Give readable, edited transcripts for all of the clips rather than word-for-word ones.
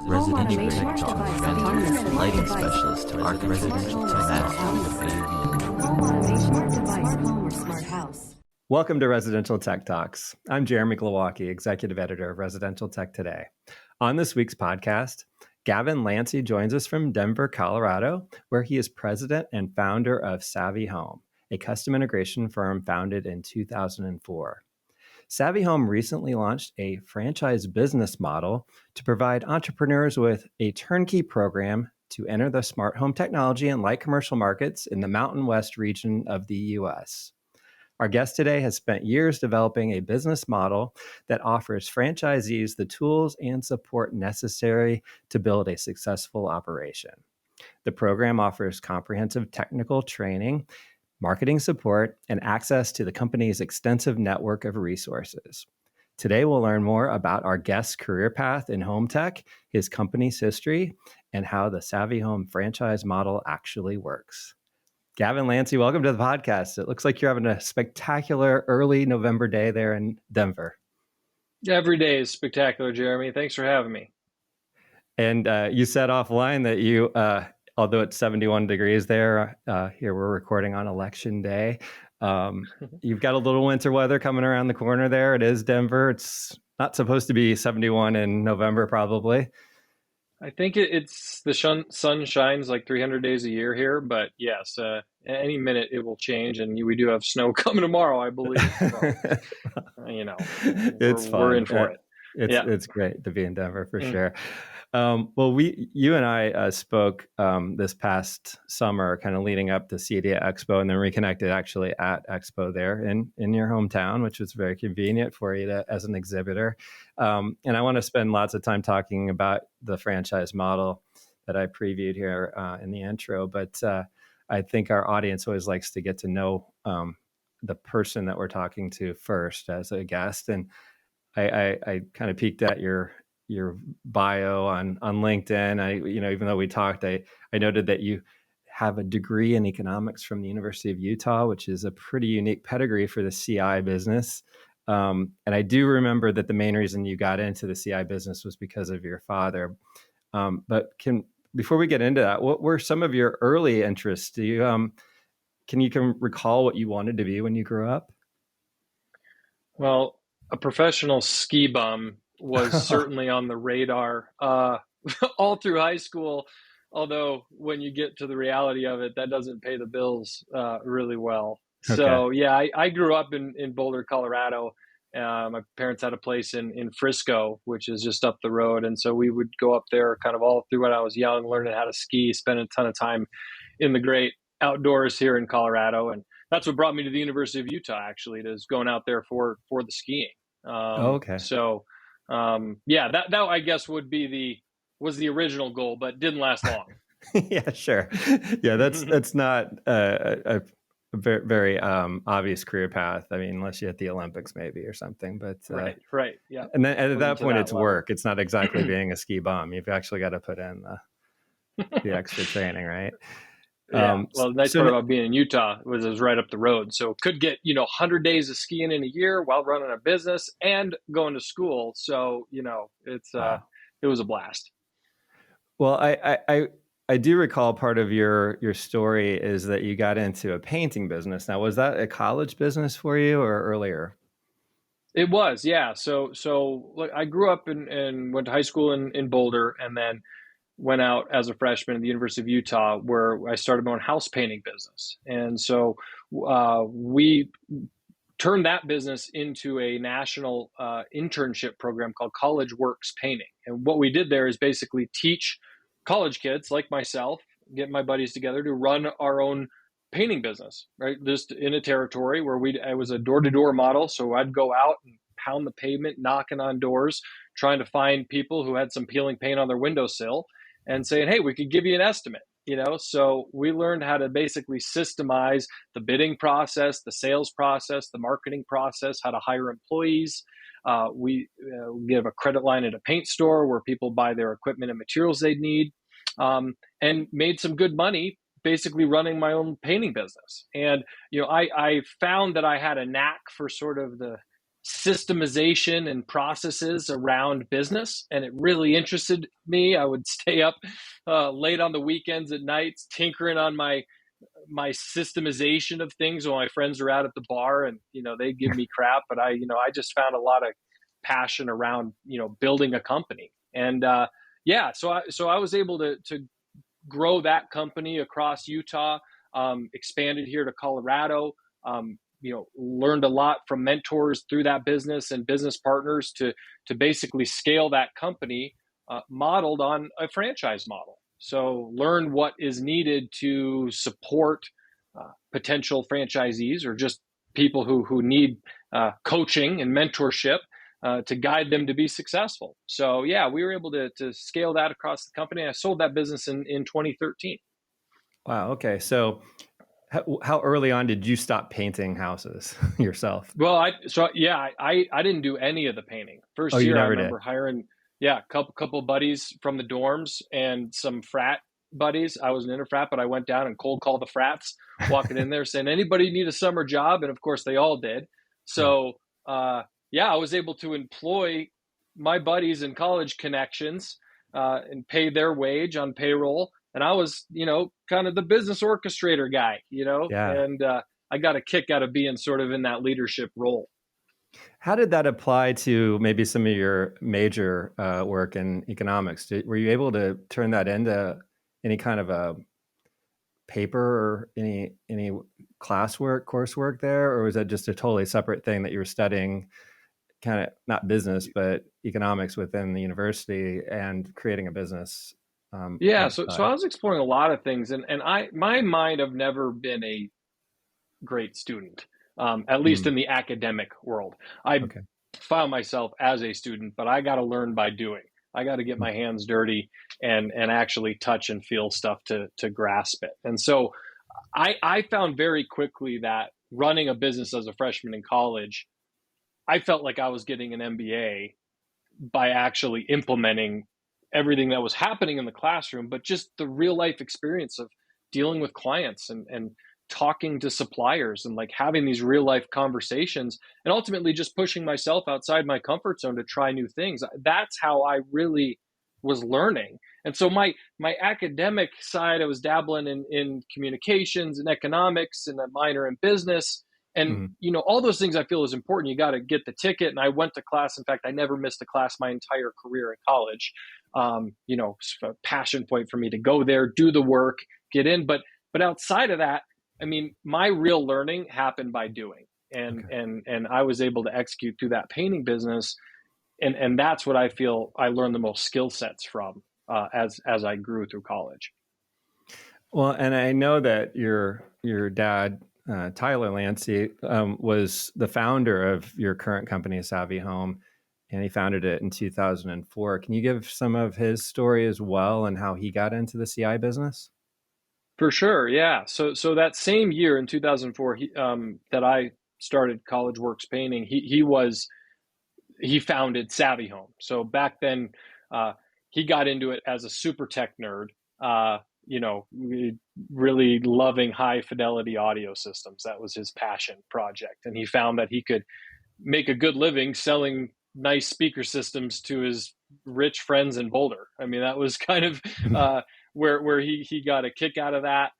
residential tech talk, fantastic lighting specialist to arc residential tech house. Welcome to Residential Tech Talks. I'm Jeremy Glowacki, Executive Editor of Residential Tech Today. On this week's podcast, Gavin Lantzy joins us from Denver, Colorado, where he is president and founder of SaaviHome, a custom integration firm founded in 2004. SaaviHome recently launched a franchise business model to provide entrepreneurs with a turnkey program to enter the smart home technology and light commercial markets in the Mountain West region of the U.S. Our guest today has spent years developing a business model that offers franchisees the tools and support necessary to build a successful operation. The program offers comprehensive technical training, marketing support, and access to the company's extensive network of resources. Today, we'll learn more about our guest's career path in home tech, his company's history, and how the SaaviHome franchise model actually works. Gavin Lantzy, welcome to the podcast. It looks like you're having a spectacular early November day there in Denver. Every day is spectacular, Jeremy. Thanks for having me. And you said offline that you, although it's 71 degrees there, here we're recording on election day. You've got a little winter weather coming around the corner there. It is Denver. It's not supposed to be 71 in November, probably. I think it's the sun shines like 300 days a year here, but yes, any minute it will change, and we do have snow coming tomorrow, I believe. So, we're in for it. It's great to be in Denver for sure. Well, you and I spoke this past summer, kind of leading up to CEDIA Expo, and then reconnected actually at Expo there in your hometown, which was very convenient for you as an exhibitor. And I want to spend lots of time talking about the franchise model that I previewed here in the intro, but I think our audience always likes to get to know the person that we're talking to first as a guest. And I kind of peeked at your bio on LinkedIn. Even though we talked, I noted that you have a degree in economics from the University of Utah, which is a pretty unique pedigree for the CI business. And I do remember that the main reason you got into the CI business was because of your father. But before we get into that, what were some of your early interests? Do you can recall what you wanted to be when you grew up? Well, a professional ski bum was certainly on the radar all through high school. Although when you get to the reality of it, that doesn't pay the bills really well. Okay. So yeah, I grew up in Boulder, Colorado. My parents had a place in Frisco, which is just up the road. And so we would go up there kind of all through when I was young, learning how to ski, spend a ton of time in the great outdoors here in Colorado. And that's what brought me to the University of Utah, actually, is going out there for the skiing. Okay. So that I guess was the original goal, but didn't last long. Yeah, sure. Yeah, that's not a very, very obvious career path. I mean, unless you hit the Olympics maybe or something. But right, yeah. And then at that point, it's work. It's not exactly being a ski bum. You've actually got to put in the extra training, right? Yeah. Well, the nice part about being in Utah was it was right up the road. So could get, 100 days of skiing in a year while running a business and going to school. So, it's it was a blast. Well, I do recall part of your story is that you got into a painting business. Now, was that a college business for you or earlier? It was, yeah. So look, I grew up and went to high school in Boulder, and then went out as a freshman at the University of Utah, where I started my own house painting business. And so we turned that business into a national internship program called College Works Painting. And what we did there is basically teach college kids like myself, get my buddies together to run our own painting business, right? Just in a territory where I was a door-to-door model. So I'd go out and pound the pavement, knocking on doors, trying to find people who had some peeling paint on their windowsill, and saying, hey, we could give you an estimate, So we learned how to basically systemize the bidding process, the sales process, the marketing process, how to hire employees. We give a credit line at a paint store where people buy their equipment and materials they need, and made some good money basically running my own painting business. And, I found that I had a knack for sort of the systemization and processes around business, and it really interested me. I would stay up late on the weekends at nights tinkering on my systemization of things while my friends are out at the bar, and they give me crap, but I just found a lot of passion around building a company. And so I was able to grow that company across Utah, expanded here to Colorado, learned a lot from mentors through that business and business partners to basically scale that company, modeled on a franchise model. So learn what is needed to support potential franchisees or just people who need coaching and mentorship to guide them to be successful. So yeah, we were able to scale that across the company. I sold that business in 2013. Wow. Okay. So how early on did you stop painting houses yourself? Well, I didn't do any of the painting. First year, I remember hiring a couple buddies from the dorms and some frat buddies. I was an interfrat, but I went down and cold called the frats, walking in there saying, anybody need a summer job? And of course they all did. So I was able to employ my buddies and college connections and pay their wage on payroll. And I was, kind of the business orchestrator guy, and I got a kick out of being sort of in that leadership role. How did that apply to maybe some of your major work in economics? Were you able to turn that into any kind of a paper or any coursework there? Or was that just a totally separate thing that you were studying, kind of not business, but economics within the university and creating a business? So I was exploring a lot of things, and my mind, I've never been a great student, at least in the academic world. I found myself as a student, but I got to learn by doing. I got to get my hands dirty and actually touch and feel stuff to grasp it. And so I found very quickly that running a business as a freshman in college, I felt like I was getting an MBA by actually implementing everything that was happening in the classroom, but just the real life experience of dealing with clients and talking to suppliers and like having these real life conversations and ultimately just pushing myself outside my comfort zone to try new things. That's how I really was learning. And so my academic side, I was dabbling in communications and economics and a minor in business. And, all those things I feel is important. You got to get the ticket. And I went to class. In fact, I never missed a class my entire career in college. A passion point for me to go there, do the work, get in. But outside of that, I mean, my real learning happened by doing, and I was able to execute through that painting business. And that's what I feel I learned the most skill sets from as I grew through college. Well, and I know that your dad, Tyler Lantzy, was the founder of your current company, SaaviHome, and he founded it in 2004. Can you give some of his story as well and how he got into the CI business? For sure, yeah. So that same year in 2004, that I started College Works Painting, he founded SaaviHome. So back then, he got into it as a super tech nerd. Really loving high fidelity audio systems. That was his passion project, and he found that he could make a good living selling nice speaker systems to his rich friends in Boulder. I mean, that was kind of where he got a kick out of that.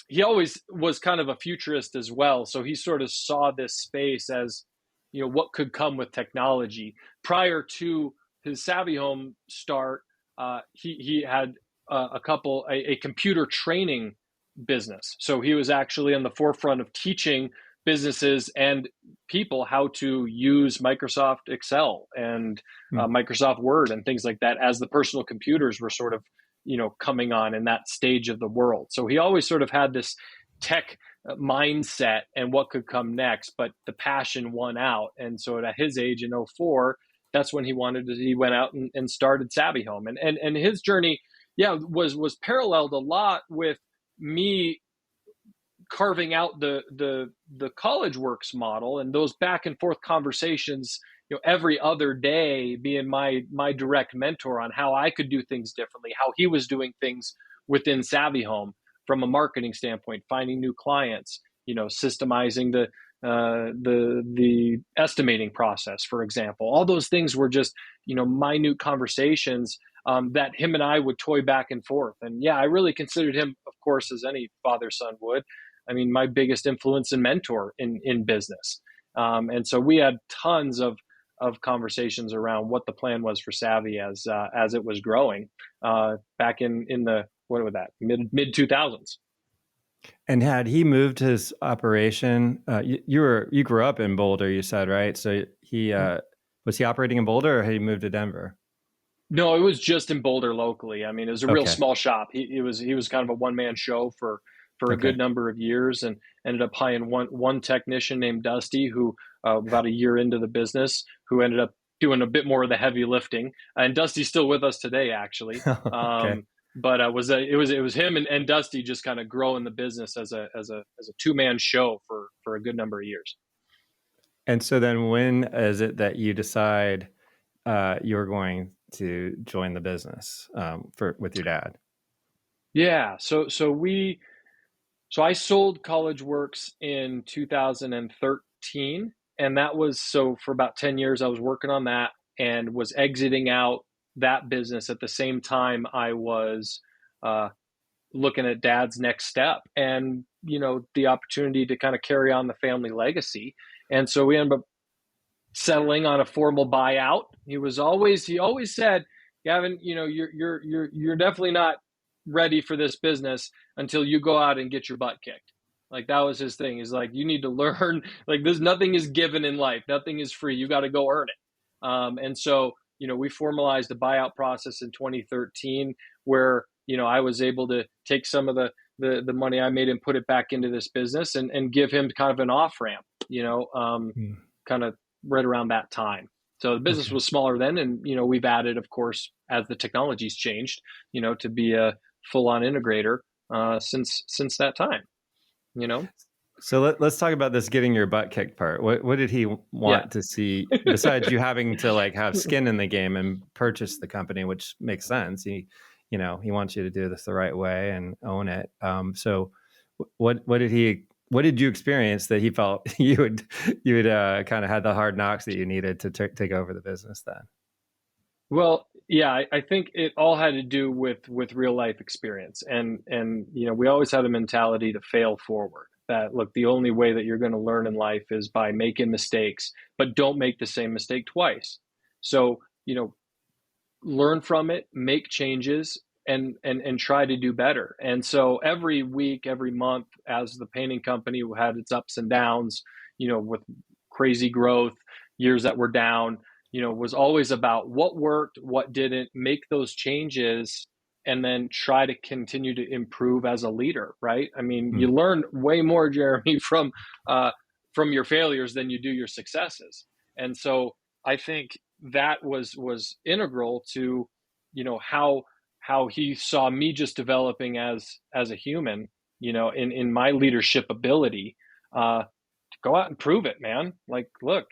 He always was kind of a futurist as well. So he sort of saw this space as, what could come with technology. Prior to his SaaviHome start, he had a computer training business. So he was actually on the forefront of teaching businesses and people how to use Microsoft Excel and Microsoft Word and things like that as the personal computers were sort of, coming on in that stage of the world. So he always sort of had this tech mindset and what could come next, but the passion won out. And so at his age in 2004, that's when he went out and started SaaviHome. And his journey, was paralleled a lot with me carving out the College Works model and those back and forth conversations, every other day being my direct mentor on how I could do things differently, how he was doing things within SaaviHome from a marketing standpoint, finding new clients, systemizing the estimating process, for example. All those things were just, minute conversations that him and I would toy back and forth. And yeah, I really considered him, of course, as any father-son would. I mean, my biggest influence and mentor in business. And so we had tons of conversations around what the plan was for Savvy as it was growing back in the, what was that, mid 2000s. And had he moved his operation, you grew up in Boulder, you said, right? So he was he operating in Boulder, or had he moved to Denver? No, it was just in Boulder locally. I mean, it was a real Okay. small shop. He was kind of a one-man show for a Okay. good number of years, and ended up hiring one technician named Dusty, who about a year into the business, who ended up doing a bit more of the heavy lifting. And Dusty's still with us today, actually. Okay. But it was him and Dusty just kind of growing the business as a two-man show for a good number of years. And so then, when is it that you decide you're going to join the business with your dad? Yeah, so I sold College Works in 2013, and that was, so for about 10 years I was working on that and was exiting out that business at the same time I was looking at Dad's next step and, the opportunity to kind of carry on the family legacy. And so we ended up settling on a formal buyout. He always said, Gavin, you're definitely not ready for this business until you go out and get your butt kicked. Like, that was his thing. He's like, you need to learn, like, there's nothing is given in life. Nothing is free. You got to go earn it. And so, we formalized the buyout process in 2013 where, I was able to take some of the money I made and put it back into this business and give him kind of an off ramp, kind of right around that time. So the business was smaller then, and we've added, of course, as the technology's changed, to be a full-on integrator since that time. So let's talk about this getting your butt kicked part. What did he want to see besides you having to like have skin in the game and purchase the company, which makes sense. He wants you to do this the right way and own it. So what did you experience that he felt you would kind of had the hard knocks that you needed to take over the business then? Well, yeah, I think it all had to do with real life experience, and we always had a mentality to fail forward. That, look, the only way that you're going to learn in life is by making mistakes, but don't make the same mistake twice. So learn from it, make changes, and try to do better. And so every week, every month, as the painting company had its ups and downs, with crazy growth, years that were down, was always about what worked, what didn't, make those changes, and then try to continue to improve as a leader, right? I mean, you learn way more, Jeremy, from your failures than you do your successes. And so I think that was integral to, how he saw me just developing as a human, in my leadership ability, to go out and prove it, man. Like, look,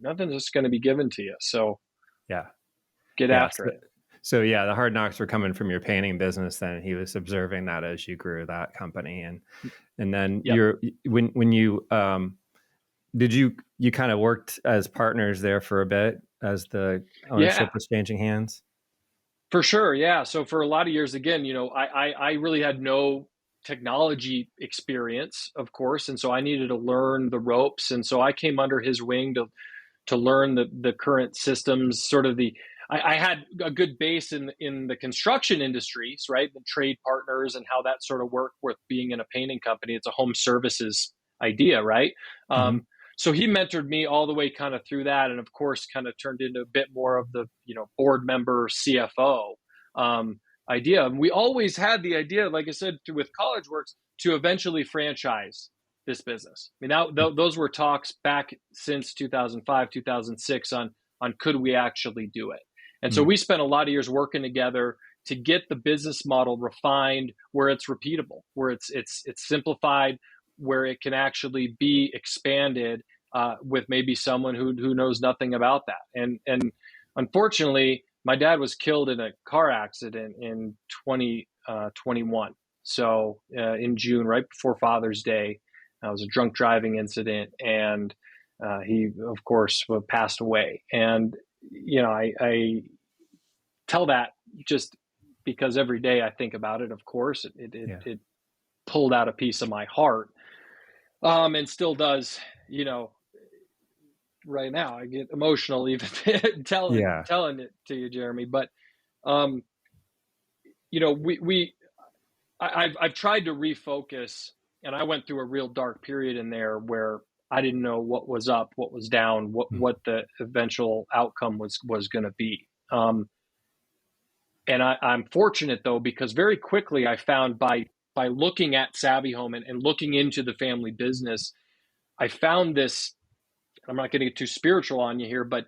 nothing's just going to be given to you. So get after it. So yeah, the hard knocks were coming from your painting business then. He was observing that as you grew that company. And then when you did you kind of worked as partners there for a bit as the ownership was changing hands? For sure. Yeah. So for a lot of years, again, I really had no technology experience, of course. And so I needed to learn the ropes. And so I came under his wing to learn the current systems, sort of I had a good base in the construction industries, right? The trade partners and how that sort of worked with being in a painting company. It's a home services idea, right? So he mentored me all the way kind of through that. And of course, kind of turned into a bit more of the, board member CFO idea. And we always had the idea, like I said, with College Works, to eventually franchise this business. I mean, those were talks back since 2005, 2006 on could we actually do it? And so we spent a lot of years working together to get the business model refined, where it's repeatable, where it's simplified, where it can actually be expanded with maybe someone who knows nothing about that. And unfortunately, my dad was killed in a car accident in 2021. So in June, right before Father's Day. It was a drunk driving incident, and he, of course, passed away. And I tell that just because every day I think about it. Of course, it pulled out a piece of my heart, and still does. Right now I get emotional even telling it to you, Jeremy. But I've tried to refocus, and I went through a real dark period in there where I didn't know what was up, what was down, what the eventual outcome was going to be. And I'm fortunate though, because very quickly I found by looking at SaaviHome and looking into the family business, I found this. I'm not going to get too spiritual on you here, but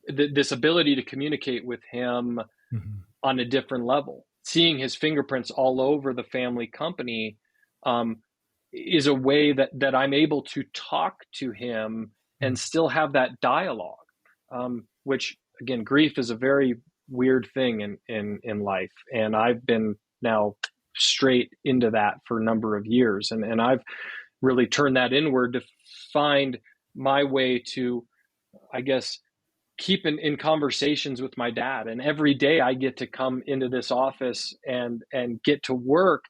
this ability to communicate with him on a different level, seeing his fingerprints all over the family company, is a way that I'm able to talk to him and still have that dialogue, which again, grief is a very weird thing in life. And I've been now straight into that for a number of years. And I've really turned that inward to find my way to, I guess, keep in conversations with my dad. And every day I get to come into this office and get to work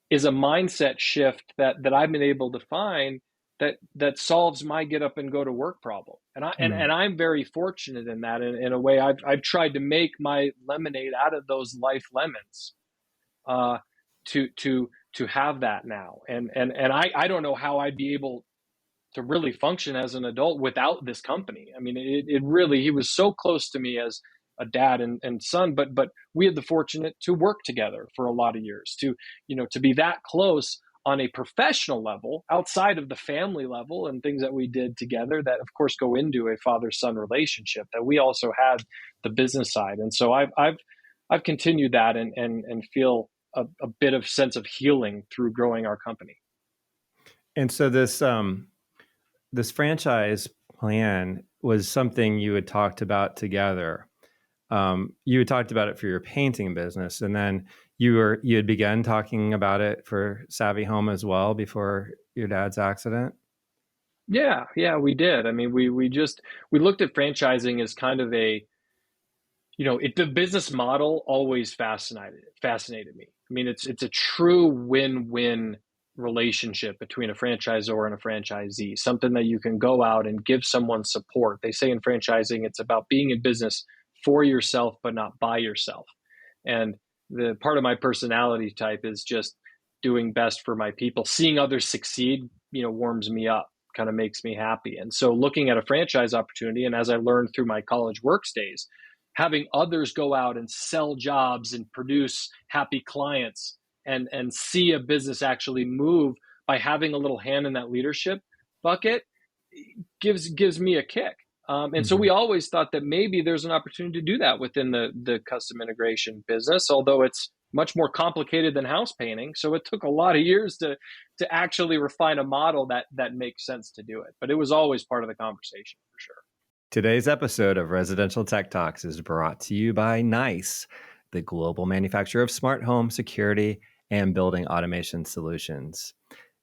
is a mindset shift that I've been able to find that solves my get up and go to work problem. And I'm very fortunate in that. In a way, I've tried to make my lemonade out of those life lemons, to have that now. And I don't know how I'd be able to really function as an adult without this company. I mean, it really, he was so close to me as a dad and son, but we had the fortunate to work together for a lot of years, to be that close on a professional level outside of the family level, and things that we did together that of course go into a father-son relationship, that we also had the business side. And so I've continued that and feel a bit of sense of healing through growing our company. And so this franchise plan was something you had talked about together. You had talked about it for your painting business, and then you had begun talking about it for SaaviHome as well before your dad's accident. Yeah, we did. I mean, we looked at franchising as kind of a, the business model always fascinated me. I mean, it's a true win-win relationship between a franchisor and a franchisee, something that you can go out and give someone support. They say in franchising, it's about being in business for yourself, but not by yourself. And the part of my personality type is just doing best for my people. Seeing others succeed, warms me up, kind of makes me happy. And so looking at a franchise opportunity, and as I learned through my college works days, having others go out and sell jobs and produce happy clients and see a business actually move by having a little hand in that leadership bucket gives me a kick. And so we always thought that maybe there's an opportunity to do that within the custom integration business, although it's much more complicated than house painting. So it took a lot of years to actually refine a model that makes sense to do it. But it was always part of the conversation for sure. Today's episode of Residential Tech Talks is brought to you by NICE, the global manufacturer of smart home security and building automation solutions.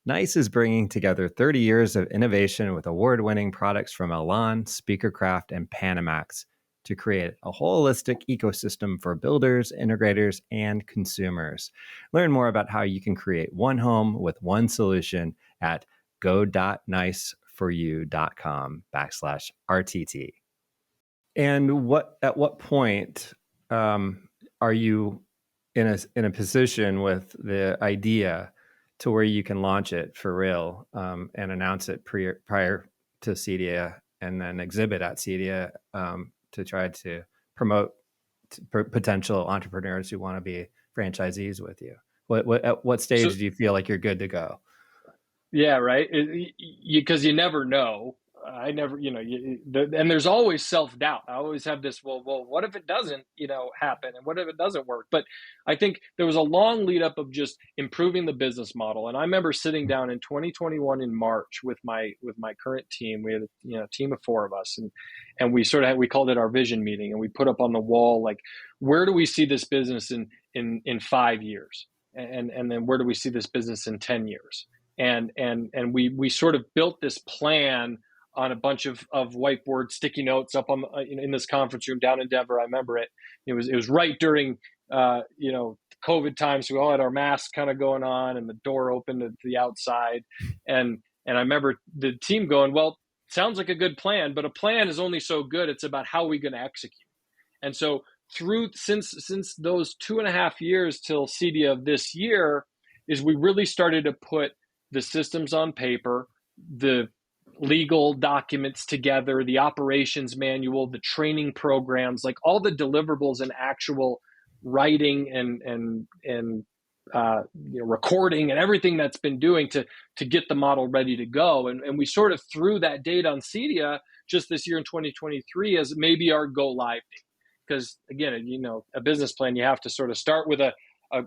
NICE is bringing together 30 years of innovation with award-winning products from ELAN, SpeakerCraft, and Panamax to create a holistic ecosystem for builders, integrators, and consumers. Learn more about how you can create one home with one solution at go.niceforyou.com/RTT. And at what point are you in a position with the idea to where you can launch it for real, and announce it prior to CEDIA, and then exhibit at CEDIA to try to promote potential entrepreneurs who want to be franchisees with you? At what stage do you feel like you're good to go? Yeah, right. Because you never know. I never, and there's always self-doubt. I always have this, well, what if it doesn't, happen? And what if it doesn't work? But I think there was a long lead up of just improving the business model. And I remember sitting down in 2021 in March with my current team. We had a team of 4 of us, and we we called it our vision meeting, and we put up on the wall, like, where do we see this business in 5 years? And then where do we see this business in 10 years? and we sort of built this plan on a bunch of whiteboard sticky notes up on in this conference room down in Denver. I remember it. It was right during COVID times. So we all had our masks kind of going on, and the door open to the outside, and I remember the team going, well, sounds like a good plan, but a plan is only so good. It's about how we're going to execute. And so since those 2.5 years till CEDIA of this year is we really started to put the systems on paper, the legal documents together, the operations manual, the training programs, like all the deliverables and actual writing and recording and everything that's been doing to get the model ready to go. And we sort of threw that date on CEDIA just this year in 2023 as maybe our go live date. Because again, a business plan, you have to sort of start with a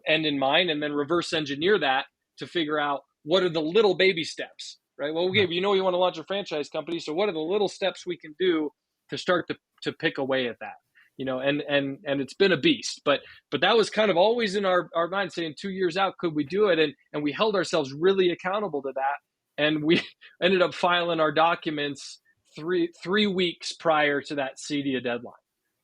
end in mind and then reverse engineer that to figure out what are the little baby steps, right? Well, okay, you want to launch a franchise company. So what are the little steps we can do to start to pick away at that? And it's been a beast, but that was kind of always in our mind, saying 2 years out, could we do it? And we held ourselves really accountable to that. And we ended up filing our documents three weeks prior to that CEDIA deadline.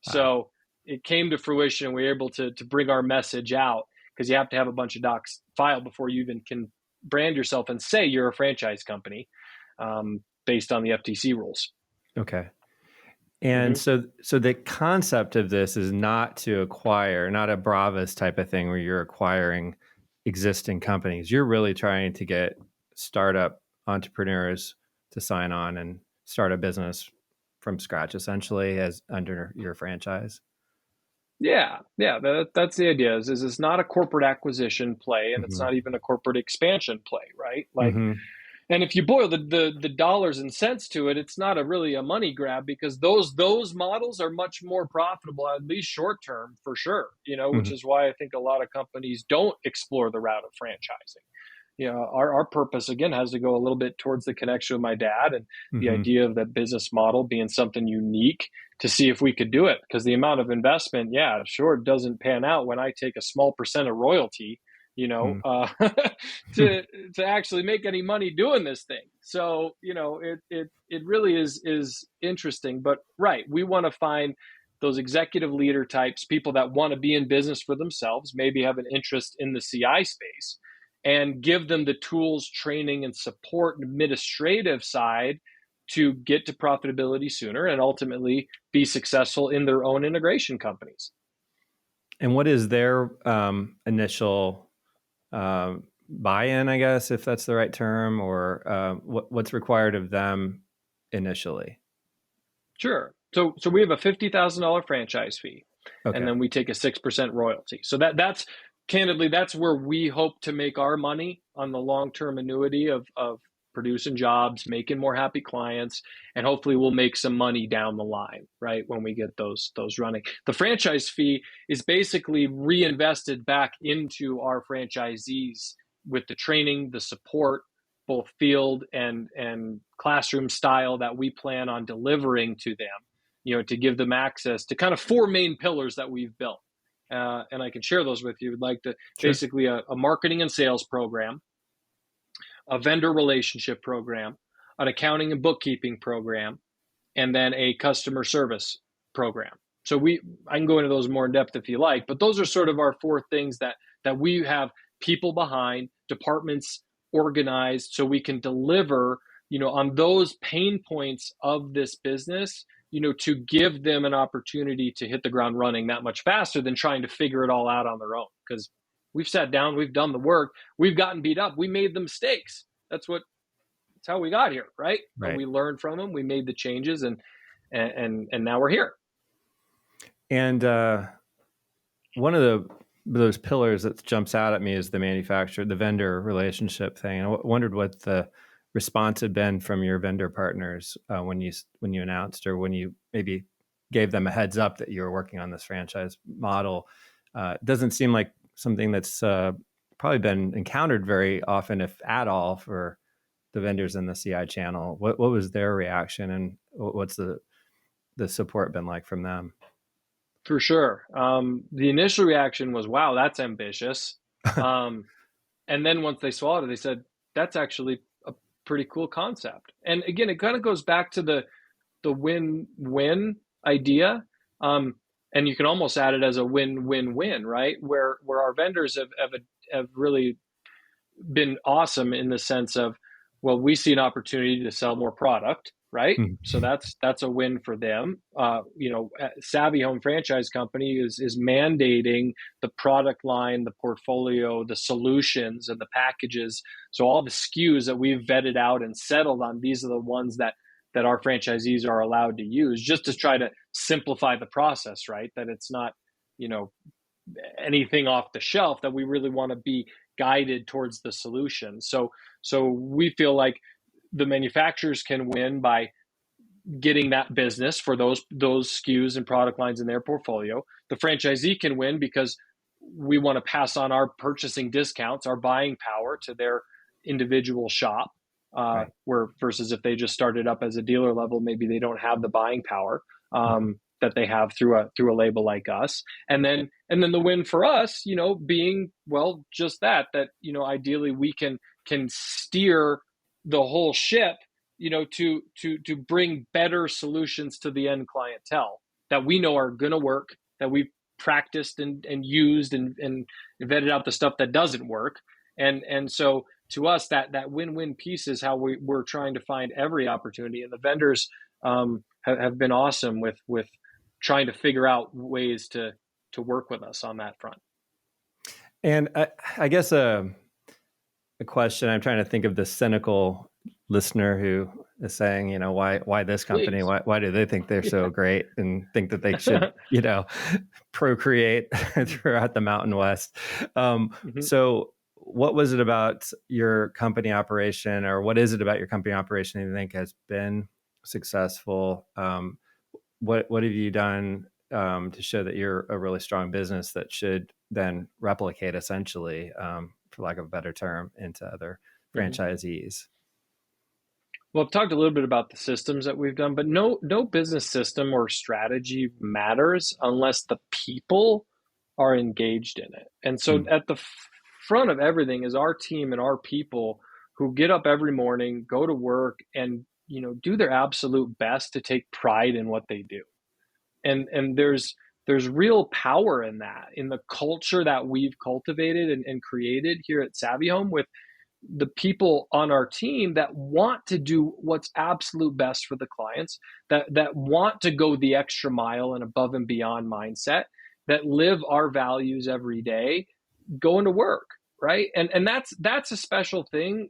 Wow. So it came to fruition, and we were able to bring our message out, because you have to have a bunch of docs filed before you even can brand yourself and say you're a franchise company, based on the FTC rules. Okay. And so the concept of this is not to acquire, not a Bravas type of thing where you're acquiring existing companies. You're really trying to get startup entrepreneurs to sign on and start a business from scratch, essentially, as under your franchise. Yeah, that's the idea. Is it's not a corporate acquisition play, and it's not even a corporate expansion play, right? Like. And if you boil the dollars and cents to it, it's not really a money grab, because those models are much more profitable, at least short term, for sure. Which is why I think a lot of companies don't explore the route of franchising. Our purpose, again, has to go a little bit towards the connection with my dad and the idea of that business model being something unique, to see if we could do it. Because the amount of investment, it doesn't pan out when I take a small percent of royalty, to actually make any money doing this thing. So, it really is interesting. But right, we want to find those executive leader types, people that want to be in business for themselves, maybe have an interest in the CI space, and give them the tools, training, and support and administrative side to get to profitability sooner and ultimately be successful in their own integration companies. And what is their initial buy-in, I guess, if that's the right term, or what's required of them initially? Sure. So we have a $50,000 franchise fee, and then we take a 6% royalty. So that's candidly, that's where we hope to make our money on the long-term annuity of producing jobs, making more happy clients, and hopefully we'll make some money down the line, right, when we get those running. The franchise fee is basically reinvested back into our franchisees with the training, the support, both field and classroom style, that we plan on delivering to them, to give them access to kind of 4 main pillars that we've built. And I can share those with you. Like basically a marketing and sales program, a vendor relationship program, an accounting and bookkeeping program, and then a customer service program. So I can go into those more in depth if you like, but those are sort of our 4 things that we have people behind, departments organized, so we can deliver, on those pain points of this business, to give them an opportunity to hit the ground running that much faster than trying to figure it all out on their own. Because we've sat down, we've done the work, we've gotten beat up, we made the mistakes. That's how we got here, right? And we learned from them, we made the changes, and now we're here. And one of those pillars that jumps out at me is the vendor relationship thing. And I wondered what the response had been from your vendor partners when you announced, or when you maybe gave them a heads up that you were working on this franchise model. It doesn't seem like something that's probably been encountered very often, if at all, for the vendors in the CI channel. What was their reaction, and what's the support been like from them? For sure. The initial reaction was, wow, that's ambitious. And then once they swallowed it, they said, that's actually a pretty cool concept. And again, it kind of goes back to the win-win idea. And you can almost add it as a win-win-win, right? Where our vendors have really been awesome in the sense of, well, we see an opportunity to sell more product, right? Mhm. So that's a win for them. SaaviHome Franchise Company is mandating the product line, the portfolio, the solutions, and the packages. So all the SKUs that we've vetted out and settled on, these are the ones that our franchisees are allowed to use, just to try to simplify the process, right? That it's not, anything off the shelf, that we really want to be guided towards the solution. So we feel like the manufacturers can win by getting that business for those SKUs and product lines in their portfolio. The franchisee can win because we want to pass on our purchasing discounts, our buying power to their individual shop. Right. Where versus if they just started up as a dealer level, maybe they don't have the buying power that they have through a label like us. And then the win for us, being, well, just that ideally we can steer the whole ship, to bring better solutions to the end clientele that we know are going to work, that we've practiced and used and vetted out the stuff that doesn't work. And so to us, that win-win piece is how we're trying to find every opportunity. And the vendors have been awesome with trying to figure out ways to work with us on that front. And I guess a question, I'm trying to think of the cynical listener who is saying, why this company? Why do they think they're so great and think that they should, procreate throughout the Mountain West? So what was it about your company operation, or what is it about your company operation that you think has been successful? What have you done to show that you're a really strong business that should then replicate, essentially, for lack of a better term, into other franchisees? Well, I've talked a little bit about the systems that we've done, but no business system or strategy matters unless the people are engaged in it. And so at the front of everything is our team and our people who get up every morning, go to work, and do their absolute best to take pride in what they do. And there's real power in that, in the culture that we've cultivated and created here at SaaviHome, with the people on our team that want to do what's absolute best for the clients, that want to go the extra mile and above and beyond mindset, that live our values every day, going to work, right? And that's a special thing,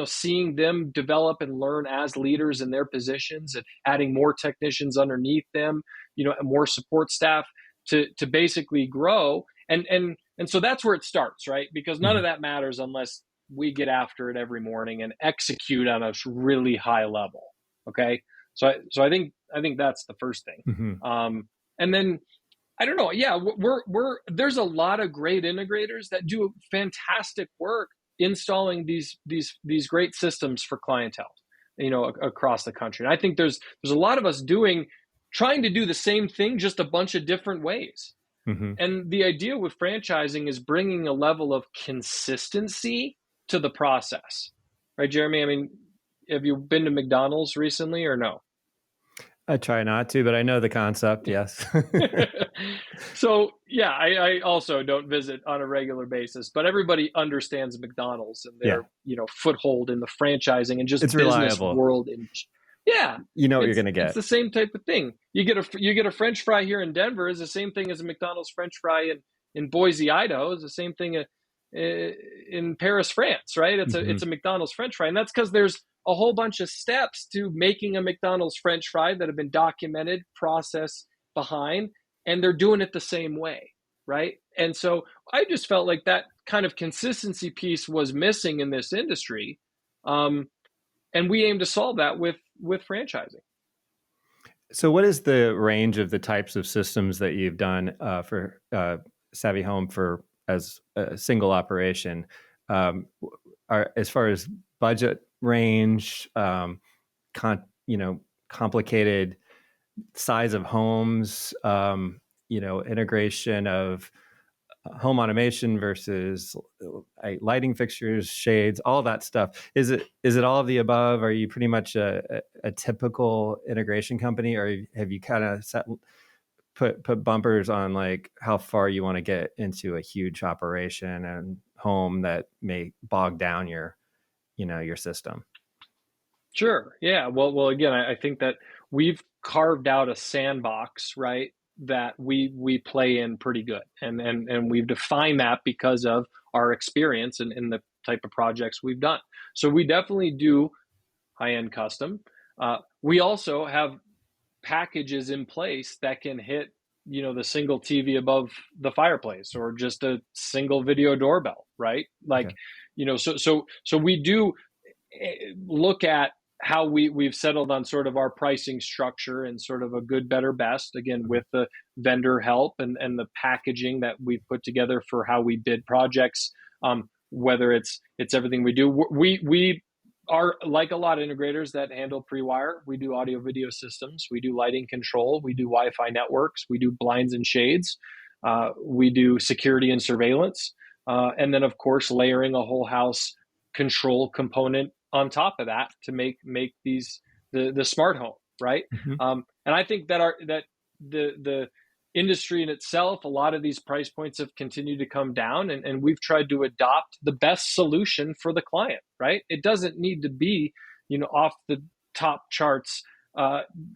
seeing them develop and learn as leaders in their positions, and adding more technicians underneath them, and more support staff to basically grow. And so that's where it starts, right? Because none of that matters unless we get after it every morning and execute on a really high level. Okay. So I think that's the first thing. And then, I don't know. Yeah, there's a lot of great integrators that do fantastic work installing these great systems for clientele, across the country. And I think there's a lot of us trying to do the same thing, just a bunch of different ways. And the idea with franchising is bringing a level of consistency to the process, right, Jeremy? I mean, have you been to McDonald's recently or no? I try not to, but I know the concept. Yes. So yeah, I also don't visit on a regular basis, but everybody understands McDonald's and their foothold in the franchising and just it's business reliable. world. You know what you're going to get. It's the same type of thing. You get a French fry here in Denver is the same thing as a McDonald's French fry in Boise, Idaho. Is the same thing in Paris, France, right? It's a McDonald's French fry, and that's because there's a whole bunch of steps to making a McDonald's French fry that have been documented, process behind, and they're doing it the same way, right? And so I just felt like that kind of consistency piece was missing in this industry, and we aim to solve that with franchising. So what is the range of the types of systems that you've done for SaaviHome for as a single operation? As far as budget range, complicated size of homes, integration of home automation versus lighting fixtures, shades, all that stuff. Is it all of the above? Are you pretty much a typical integration company, or have you kind of put bumpers on like how far you want to get into a huge operation and home that may bog down your system? Sure. Yeah. Well. Again, I think that we've carved out a sandbox, right? That we play in pretty good, and we've defined that because of our experience and in the type of projects we've done. So we definitely do high-end custom. We also have packages in place that can hit, the single TV above the fireplace, or just a single video doorbell, right? Like, Okay. So we do look at how we've settled on sort of our pricing structure and sort of a good, better, best, again, with the vendor help and the packaging that we've put together for how we bid projects. Whether it's everything we do, we are like a lot of integrators that handle pre-wire. We do audio video systems, we do lighting control, we do Wi-Fi networks, we do blinds and shades, we do security and surveillance, and then of course layering a whole house control component on top of that to make these the smart home, right? Mm-hmm. And I think that the industry in itself, a lot of these price points have continued to come down, and we've tried to adopt the best solution for the client, right? It doesn't need to be, off the top charts,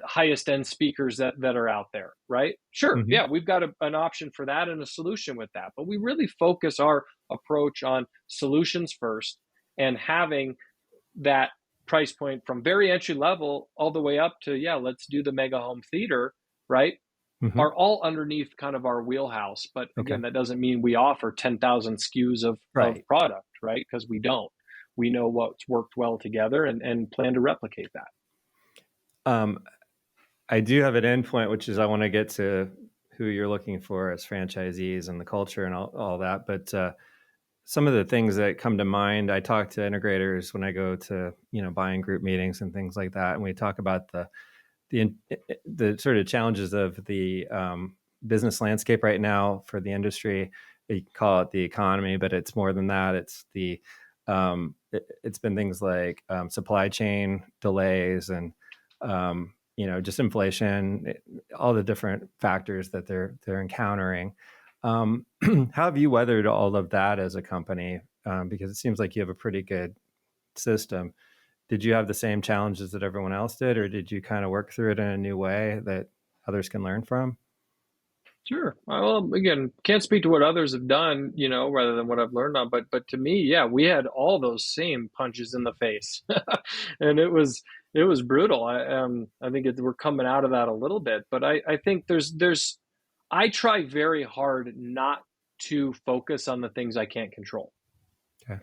highest end speakers that are out there, right? Sure. Mm-hmm. Yeah, we've got an option for that and a solution with that, but we really focus our approach on solutions first, and having that price point from very entry level all the way up to, let's do the mega home theater, right? Mm-hmm. Are all underneath kind of our wheelhouse. But again, that doesn't mean we offer 10,000 SKUs of product, right? Because we don't. We know what's worked well together and plan to replicate that. I do have an endpoint, which is I want to get to who you're looking for as franchisees and the culture and all that. But some of the things that come to mind, I talk to integrators when I go to, buying group meetings and things like that. And we talk about the sort of challenges of the business landscape right now for the industry. You call it the economy, but it's more than that. It's it's been things like supply chain delays and just inflation, all the different factors that they're encountering. How have you weathered all of that as a company? Because it seems like you have a pretty good system. Did you have the same challenges that everyone else did, or did you kind of work through it in a new way that others can learn from? Sure. Well, again, can't speak to what others have done, rather than what I've learned on. But to me, yeah, we had all those same punches in the face, and it was brutal. I think we're coming out of that a little bit, but I think I try very hard not to focus on the things I can't control. Okay.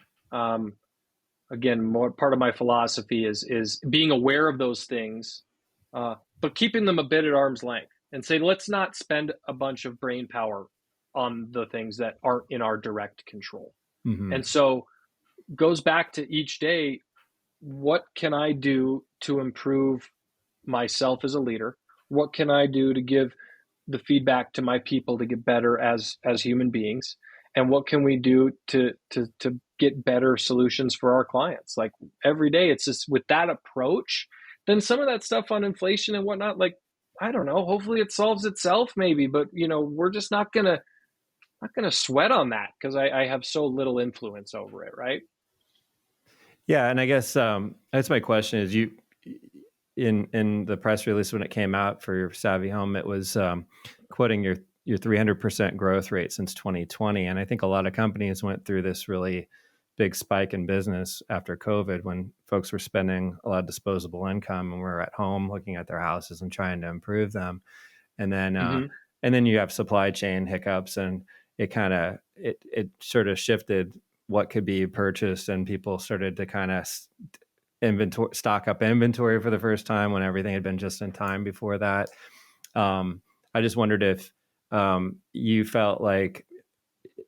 Again, more part of my philosophy is being aware of those things, but keeping them a bit at arm's length, and say, let's not spend a bunch of brain power on the things that aren't in our direct control. Mm-hmm. And so goes back to each day, what can I do to improve myself as a leader? What can I do to give the feedback to my people to get better as human beings? And what can we do to get better solutions for our clients? Like every day, it's just with that approach. Then some of that stuff on inflation and whatnot, like, I don't know, hopefully it solves itself maybe, but we're just not gonna sweat on that because I have so little influence over it, right? Yeah, and I guess that's my question. Is you in the press release when it came out for your SaaviHome, it was quoting your 300% growth rate since 2020, and I think a lot of companies went through this really big spike in business after COVID when folks were spending a lot of disposable income and were at home looking at their houses and trying to improve them. And then and then you have supply chain hiccups, and it sort of shifted what could be purchased, and people started to kind of stock up inventory for the first time when everything had been just in time before that. I just wondered if you felt like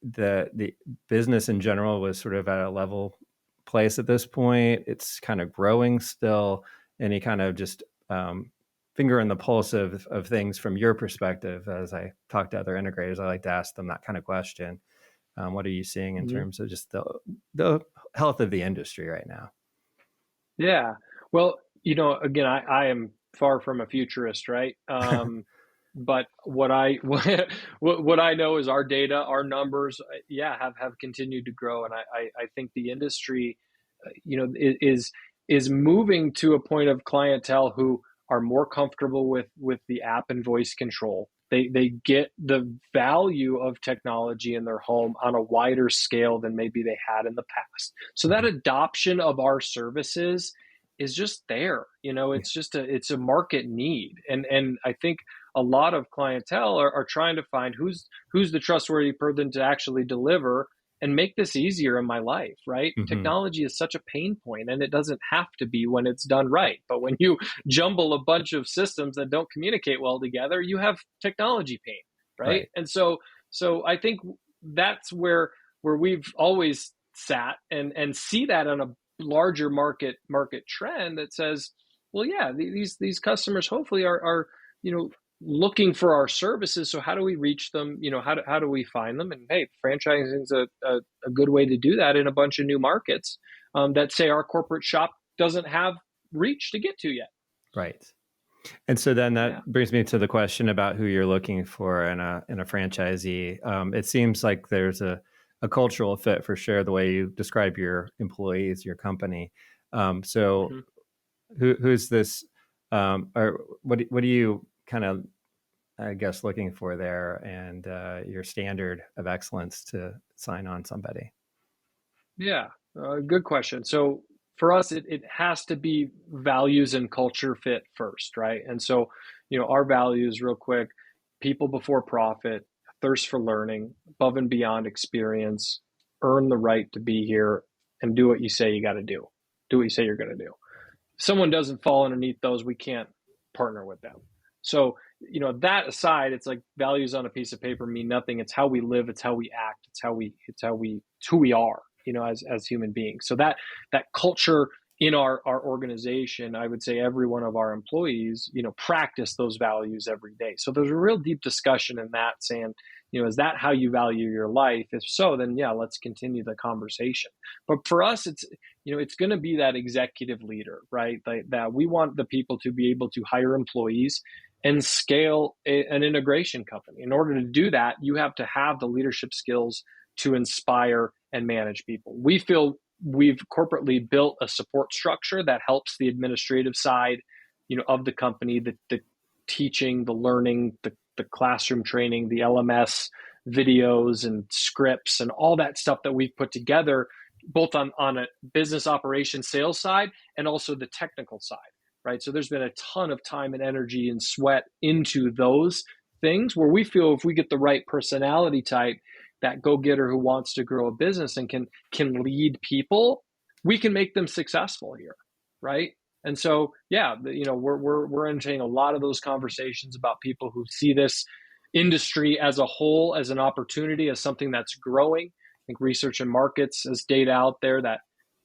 the business in general was sort of at a level place at this point. It's kind of growing still. Any kind of just finger on the pulse of things from your perspective. As I talk to other integrators, I like to ask them that kind of question. What are you seeing in terms of just the health of the industry right now? Yeah. Well, again, I am far from a futurist, right? But what I what I know is our data, our numbers, have continued to grow, and I think the industry, is moving to a point of clientele who are more comfortable with the app and voice control. They get the value of technology in their home on a wider scale than maybe they had in the past. So that adoption of our services is just there. It's a market need, and I think a lot of clientele are trying to find who's the trustworthy person to actually deliver and make this easier in my life, right? Technology is such a pain point, and it doesn't have to be when it's done right. But when you jumble a bunch of systems that don't communicate well together, you have technology pain, right? And so I think that's where we've always sat and see that on a larger market trend that says, well, yeah, these customers hopefully are looking for our services. So how do we reach them? How do we find them? And hey, franchising is a good way to do that in a bunch of new markets that say our corporate shop doesn't have reach to get to yet. Right. And so then that brings me to the question about who you're looking for in a franchisee. It seems like there's a cultural fit for sure, the way you describe your employees, your company. Who's this, or what are you kind of, I guess, looking for there, and your standard of excellence to sign on somebody? Yeah, good question. So for us, it has to be values and culture fit first, right? And so, our values, real quick: people before profit, thirst for learning, above and beyond experience, earn the right to be here, and do what you say you got to do. Do what you say you're going to do. If someone doesn't fall underneath those, we can't partner with them. So, that aside, it's like values on a piece of paper mean nothing. It's how we live. It's how we act. It's who we are, as human beings. So that culture in our organization, I would say every one of our employees, practice those values every day. So there's a real deep discussion in that, saying, is that how you value your life? If so, then yeah, let's continue the conversation. But for us, it's going to be that executive leader, right? That we want the people to be able to hire employees and scale an integration company. In order to do that, you have to have the leadership skills to inspire and manage people. We feel we've corporately built a support structure that helps the administrative side, of the company, the teaching, the learning, the classroom training, the LMS videos and scripts and all that stuff that we've put together, both on a business operations sales side and also the technical side, right? So there's been a ton of time and energy and sweat into those things, where we feel if we get the right personality type, that go-getter who wants to grow a business and can lead people, we can make them successful here, right? And so, we're entertaining a lot of those conversations about people who see this industry as a whole as an opportunity, as something that's growing. I think Research and Markets has data out there that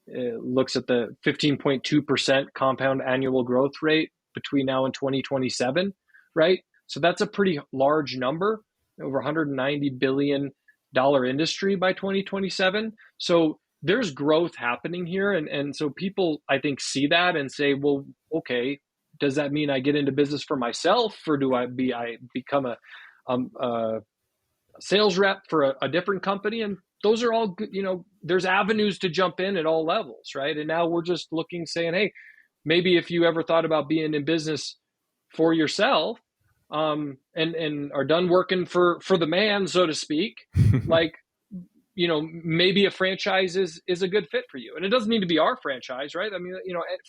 looks at the 15.2% compound annual growth rate between now and 2027, right? So that's a pretty large number, over $190 billion industry by 2027. So there's growth happening here. And so people, I think, see that and say, well, okay, does that mean I get into business for myself, or do I become a sales rep for a different company? And those are all good. There's avenues to jump in at all levels, right? And now we're just looking, saying, hey, maybe if you ever thought about being in business for yourself, and are done working for the man, so to speak, maybe a franchise is a good fit for you. And it doesn't need to be our franchise, right? I mean,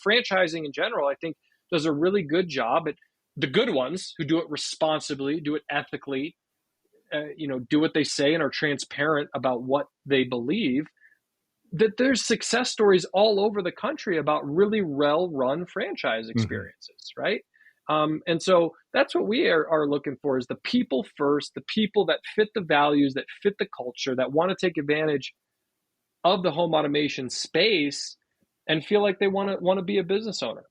franchising in general, I think, does a really good job at the good ones who do it responsibly, do it ethically, do what they say and are transparent about what they believe. That there's success stories all over the country about really well-run franchise experiences, right? And so that's what we are looking for, is the people first, the people that fit the values, that fit the culture, that want to take advantage of the home automation space and feel like they want to be a business owner.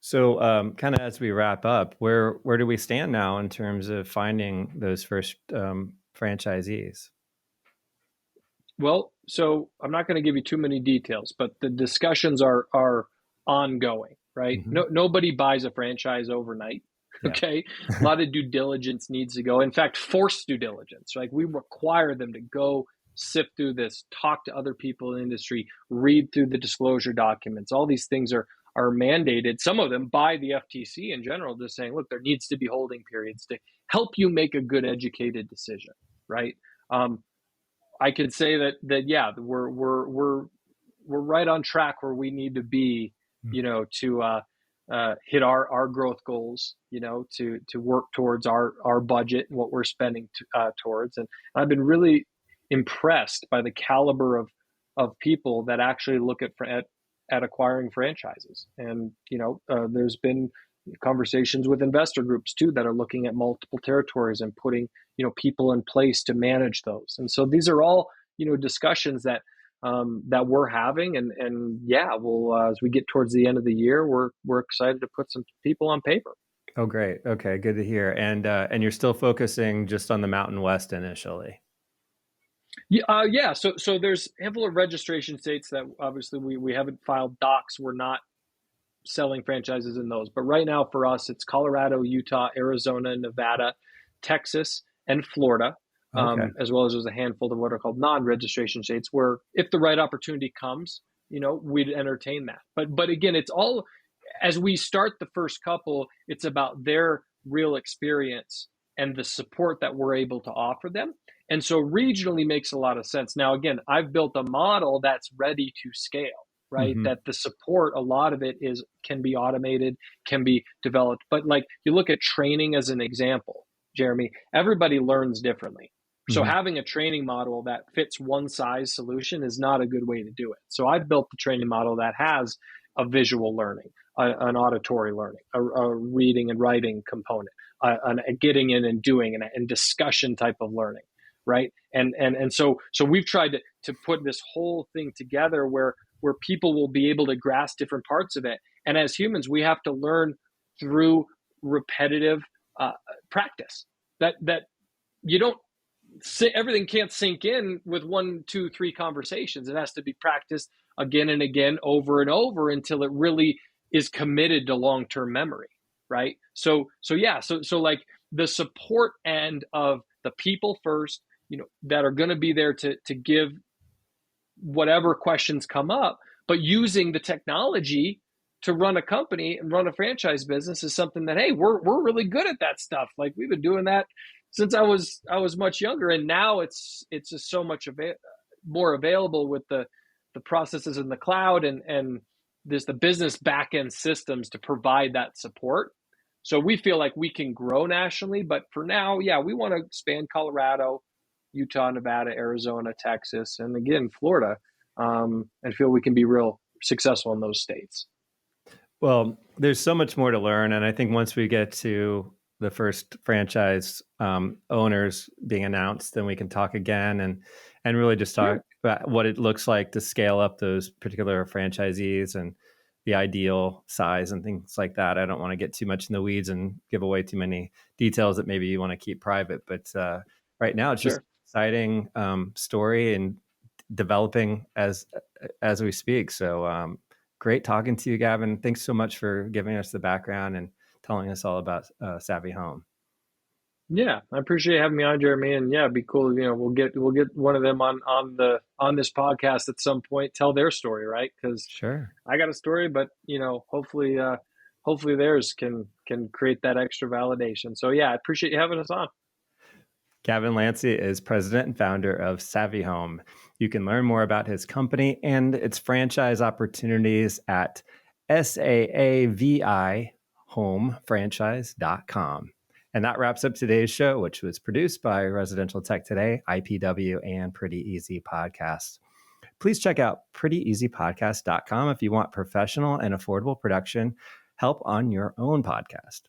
So, kind of as we wrap up, where do we stand now in terms of finding those first franchisees? Well, so I'm not going to give you too many details, but the discussions are ongoing, right? Mm-hmm. Nobody buys a franchise overnight. Yeah. Okay. A lot of due diligence needs to go. In fact, forced due diligence, right? We require them to go sift through this, talk to other people in the industry, read through the disclosure documents. All these things are mandated, some of them by the FTC in general, just saying, look, there needs to be holding periods to help you make a good educated decision, right? I could say that yeah, we're right on track where we need to be, to hit our growth goals, to work towards our budget and what we're spending towards. And I've been really impressed by the caliber of people that actually look at acquiring franchises. And there's been conversations with investor groups too that are looking at multiple territories and putting people in place to manage those. And so these are all discussions that we're having, and yeah, we'll as we get towards the end of the year, we're excited to put some people on paper. Oh, great. Okay, good to hear. And you're still focusing just on the Mountain West initially. Yeah. So there's a handful of registration states that obviously we haven't filed docs. We're not selling franchises in those, but right now for us, it's Colorado, Utah, Arizona, Nevada, Texas, and Florida. Okay. As well as there's a handful of what are called non-registration states where if the right opportunity comes, we'd entertain that. But again, it's all, as we start the first couple, it's about their real experience and the support that we're able to offer them. And so regionally makes a lot of sense. Now, again, I've built a model that's ready to scale, right? Mm-hmm. That the support, a lot of it can be automated, can be developed. But like you look at training as an example, Jeremy, everybody learns differently. So having a training model that fits one size solution is not a good way to do it. So I've built the training model that has a visual learning, an auditory learning, a reading and writing component, a getting in and doing and discussion type of learning, right? And so we've tried to put this whole thing together where people will be able to grasp different parts of it. And as humans, we have to learn through repetitive practice. That you don't. Everything can't sink in with 1, 2, 3 conversations. It has to be practiced again and again, over and over, until it really is committed to long-term memory, right? So like the support end of the people first, that are going to be there to give whatever questions come up, but using the technology to run a company and run a franchise business is something that, hey, we're really good at that stuff. Like we've been doing that since I was much younger, and now it's just so much more available with the processes in the cloud and there's the business back-end systems to provide that support. So we feel like we can grow nationally, but for now, yeah, we want to expand Colorado, Utah, Nevada, Arizona, Texas, and again, Florida, and feel we can be real successful in those states. Well, there's so much more to learn. And I think once we get to the first franchise owners being announced, then we can talk again and really just talk about what it looks like to scale up those particular franchisees and the ideal size and things like that. I don't want to get too much in the weeds and give away too many details that maybe you want to keep private. But right now, it's just an exciting story and developing as we speak. So great talking to you, Gavin. Thanks so much for giving us the background and telling us all about SaaviHome. Yeah, I appreciate having me on, Jeremy. And yeah, it'd be cool. We'll get one of them on this podcast at some point. Tell their story, right? Because sure, I got a story, but hopefully theirs can create that extra validation. So yeah, I appreciate you having us on. Gavin Lantzy is president and founder of SaaviHome. You can learn more about his company and its franchise opportunities at SaaviHomefranchise.com. And that wraps up today's show, which was produced by Residential Tech Today, IPW, and Pretty Easy Podcast. Please check out prettyeasypodcast.com if you want professional and affordable production help on your own podcast.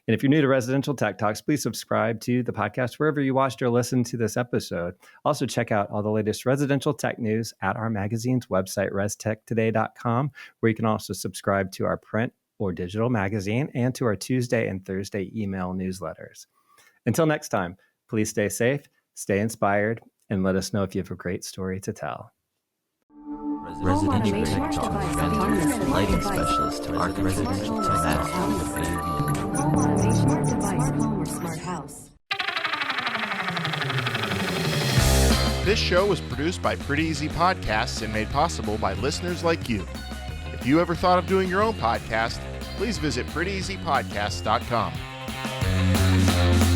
And if you're new to Residential Tech Talks, please subscribe to the podcast wherever you watched or listened to this episode. Also, check out all the latest residential tech news at our magazine's website, restechtoday.com, where you can also subscribe to our print or digital magazine, and to our Tuesday and Thursday email newsletters. Until next time, please stay safe, stay inspired, and let us know if you have a great story to tell. Residential tech talk, autonomous lighting specialist to residential tech. Home automation, smart device, home or smart house. This show was produced by Pretty Easy Podcasts and made possible by listeners like you. If you ever thought of doing your own podcast, please visit prettyeasypodcast.com.